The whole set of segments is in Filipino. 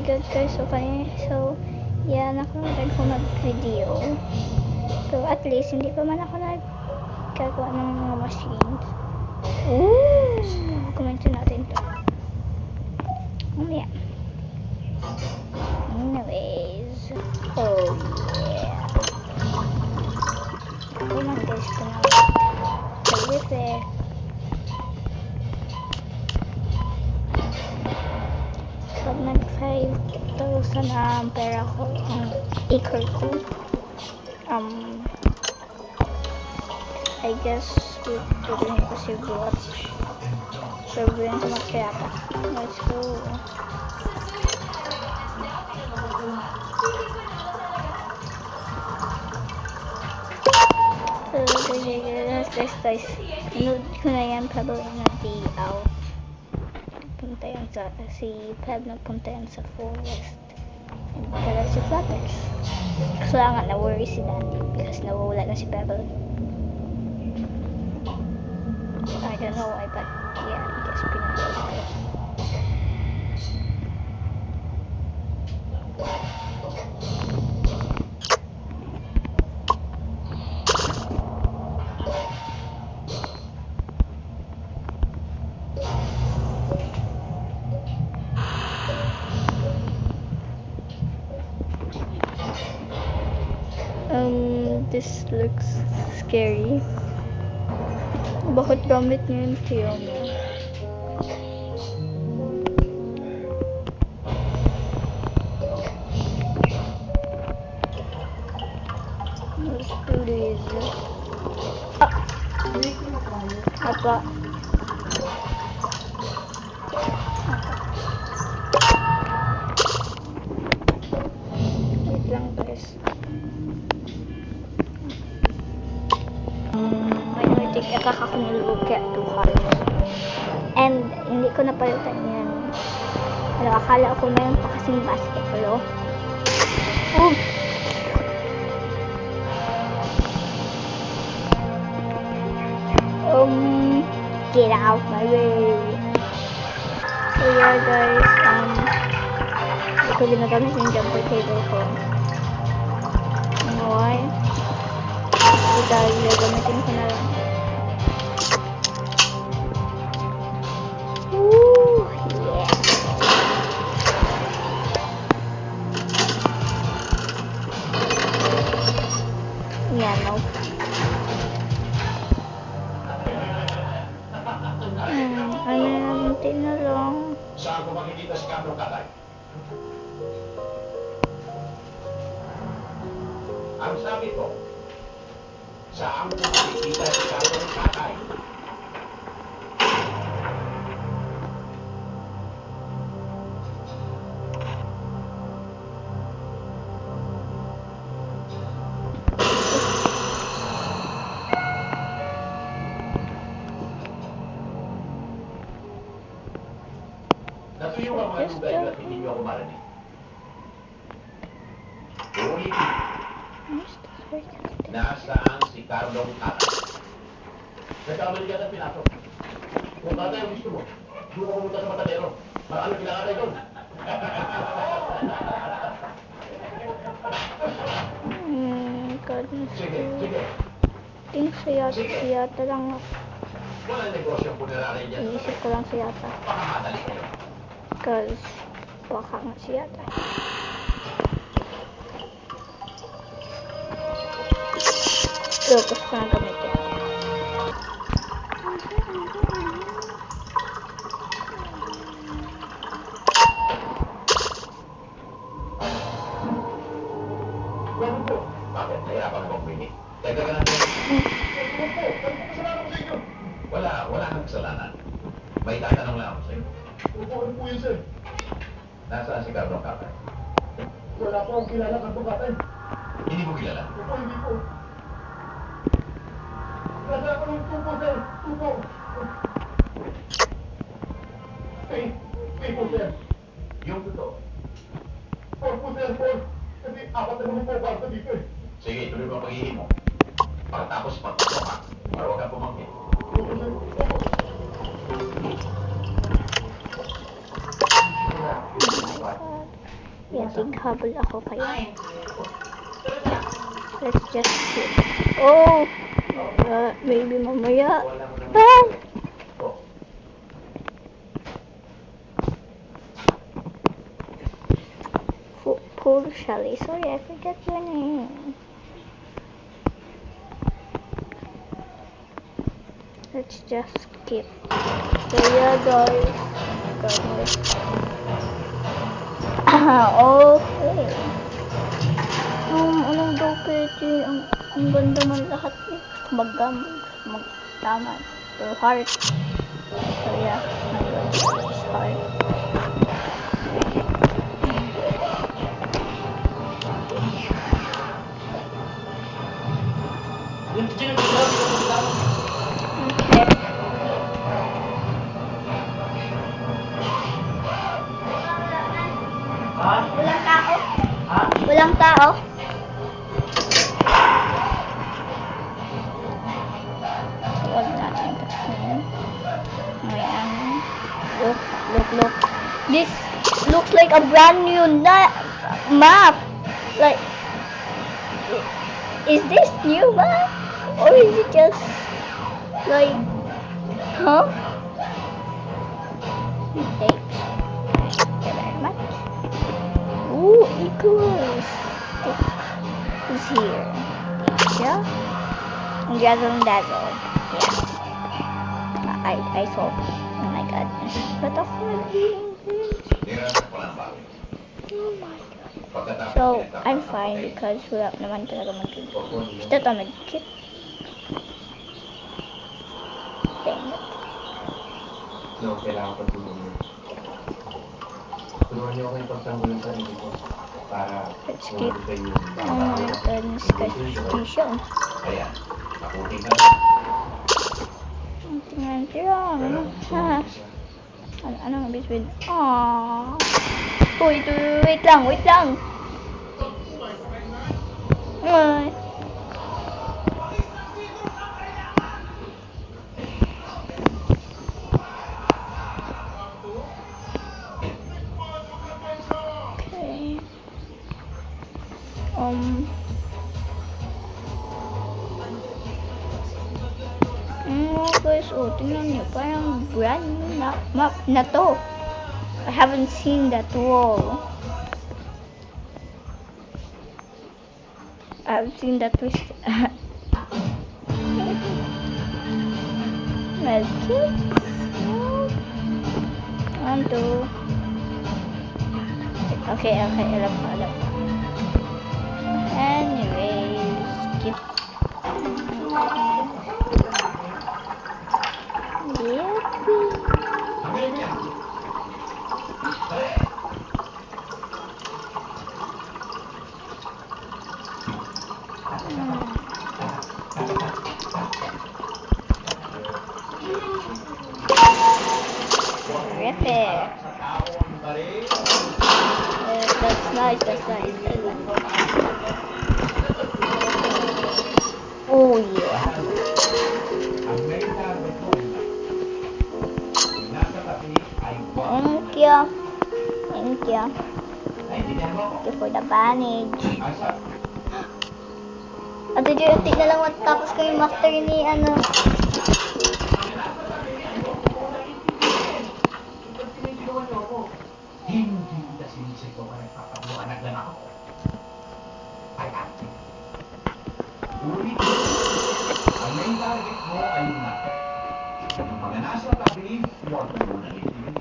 god guys, so yeah, nakalimutan ko mag-video. So at least hindi pa man ako nagkagawa ng mga machines. Kumentin natin to. Yeah. Anyways, oh yeah. Oh my gosh, play with it. Pag nag-5,000 ang pera ko, ang acre ko, I guess tutuloy ko si bot. Sobrang tumat kaya pa. Let's go. So guys, nanood ko na yan, Pebble na di out. Punta yan si Peb nagpunta yan sa forest. Kaya si Flutters. Kaso lang nga na-worry si Dandy because nawawala na si Pebble. I don't know why, but yeah, I guess pinag-worry ko. This looks scary. Bakit gamit niya yung film? Let's do this. Apa? Wait lang guys. Ikakak ako nilulog kaya 2 and hindi ko napalitan yan. Akala ko meron pa kasing basketball. Get out my way. So yeah guys, hindi ko ginagamit yung jumper cable ko. You know why? Dahil gagamitin ko na lang. Yeah, no. Munti na lang. Saan ko makikita si Carlo Catay? Ang sabi ko, saan ko makikita si Carlo Catay? Natuyo ang mga lugay at hindi nyo ako marinig. Ulitin. Nasaan si Carlo Catay? Nagkamali ka na pinasok. Kung Catay ang gusto mo, doon ka pumunta sa Matadero. Marami pinakatay doon. Sige. Think siyata lang. Walang negosyong punirarin dyan. Iisip ko lang siyata. Baka madali kayo. Cause baka nga siyata. Tapos ko na gamitin. Bakit? Nahirapan mo bumili? Teka ka natin. Wala kang kasalanan. May tatanong lang ako sa'yo. Ano po yun, sir? Nasaan si Carlo Catay? Wala po akong kilala Carlo Catay. Hindi mo kilala? Opo, hindi po. Nasa ako ng tupo, sir. Tupo. Hey po, sir. Yung totoo. 4 po, sir, 4. Kasi 4 naman po kwarto dito eh. Sige, tuloy mo ang paghihim mo. Pagkatapos pagpasok ka, para huwag kang pumangkin. Opo, sir. Opo. Yeah, tighabol ako kaya. Let's just skip. Oh! Maybe mamaya. Ah! Poor Shelly. Sorry, I forgot your name. Let's just skip. So yeah, guys. Okay. Anong daw pwede? Ang ganda man lahat eh. Magtama. So heart. So yeah, my God, it's heart. Okay. Walang tao. Walang tao. Huwag natin tapusin. Ayan. Look. This looks like a brand new map. Like, is this new map? Or is it just like, huh? Thanks. Thank you very much. Ooh, Icarus is here. Yeah? And Dazzle. Yeah. I saw. Oh my god. But of course, oh my god. So, I'm fine because wala naman talaga mag-kit. Ito mag-kit. Dang it. No, kailangan ko tulungan. Tulungan niyo ako ipagtanggol ng sarili ko para Let's skip. sa inyo. Oh my goodness, constitution. Kaya, takutin ka na. Tingnan siya. Anong bisbid? Aww. Wait lang. Ay. Okay. Guys, tingnan niyo, parang brand new map na to. I haven't seen that wall. I've seen that twist. Medkit. 1, 2. Okay, alam ko. Anyways, skip. That's nice. Oh yeah. Thank you. Thank you for the bandage. At unti na lang matapos ko yung master ni ano. Hindi kita sinisip ko kung nagpapabuanak lang ako. Ay, ate. Ulit. Ang main target mo ay yung natin. Yung mga nasa tabi, huwag mo muna nililin.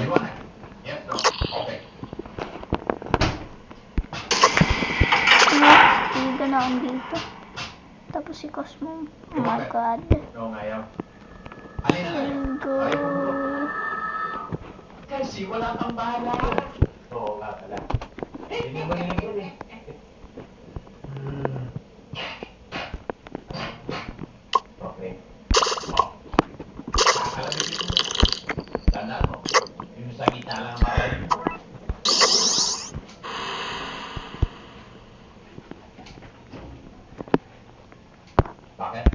Liwanag. Yes, no. Okay. Hindi na ang dito. Tapos si Cosmo. Oh my god. Oo, ngayon. Alin na ngayon? Go. Kasi wala kang bahala. Oo nga pala. Hindi mo yun eh. Okay. Kakalamin ito. Tandaan mo. Yung sa gitna lang ang mawala mo. Bakit?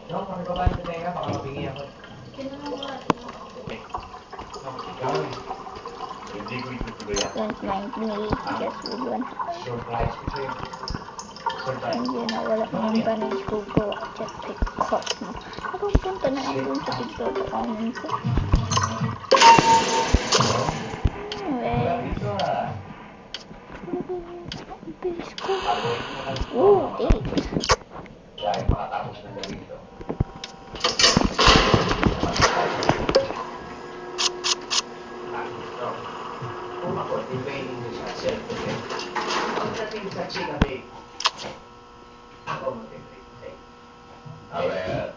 No, kami babae sa tenga. Baka mabingi ako. Okay. No, ikaw. Hindi ko ito Don't mind me, just with one heart. Surprise ko sa'yo. Surprise. Hindi na wala nang damage ko go just pick up mo. Parang punta na lang dun sa pagdodaanan ko. Wala dito ah. Ang bilis ko. Pagawin mo lang. Oh, date. Dahil makatapos na gawin ito. Kung ako, invading mo sa self-defense. Pagdating sa chika, babe, ako mag-invade sa'yo. Well,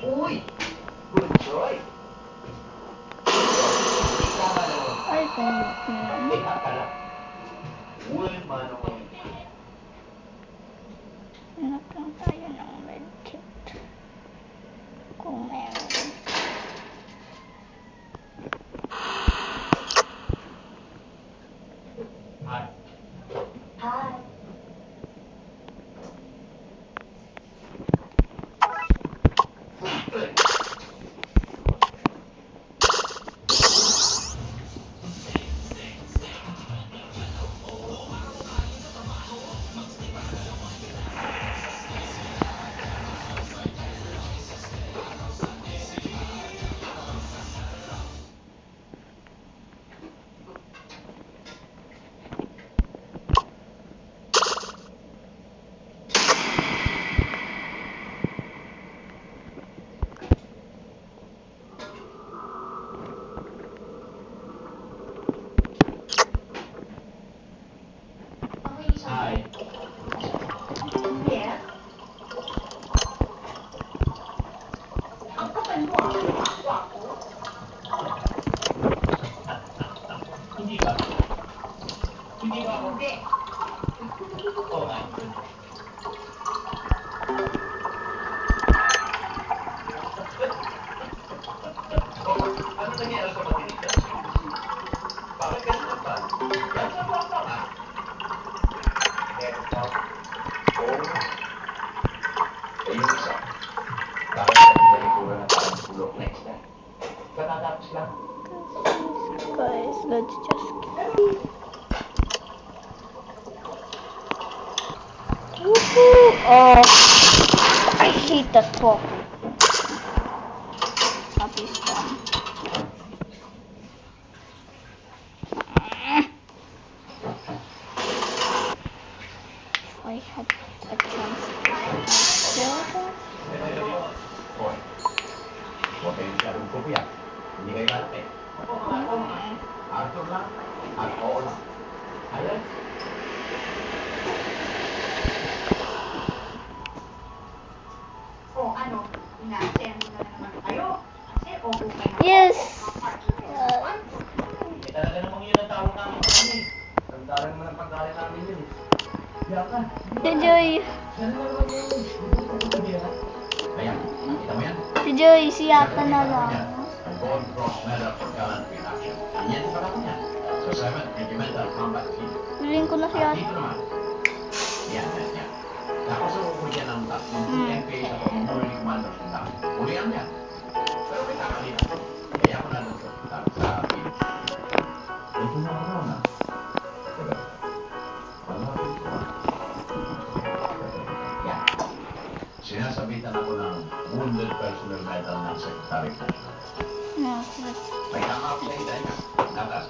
uy! Good choice! Ikaw naman. Ay, kung naman. Ikaw pala. Uy, manong. Hanap lang tayo ng medkit. Kung meron. Hi. Hi. Hi. Yes? Ang kapal mo ah. Wapo. Hindi ba? Hindi ba ako? Hindi. Oo nga. Ano nangyari sa matinita? Bakit kasi naman? Yan sa papa nga. Oo nga. Eh, yung isa. Bakit sa pinalikuran na parang bulok na isda? Katatapos lang. Guys, let's just woohoo! Oh, I hate that topic. Happy storm. I had a chance to Hoy. Huwag kayong masyadong kupiyak. Hindi kayo malaki. Arthur lang at oo lang. Ayan. O ano? Ina-send mo na naman kayo. Kasi opo kayo. Yes. Eh talaga namang yun ang tawag namin kami. Samtala naman ang pagkain namin yun eh. Yakan. Si Joy. Yan naman yun. Ayan, nakita mo yan? Si Joy, siya ka na lang. Ang Gold Cross Medal for Gallantry in Action. Yan yung parang niya. Sa 7th Regimental Combat Team. Piling ko na siya. At dito naman. Yan. Nakasuko yan ang tatlong PNP sa pamumuling commanders ng dami. Ulihan yan. Pero may tama dito. Kaya ako nandun sa akin. Ito na ako na. Teka. Panapin ko ba? Yan. Sinasabitan ako ng Wounded Personnel Medal ng Secretary ko. No, May tama ako sa ita niya. Natas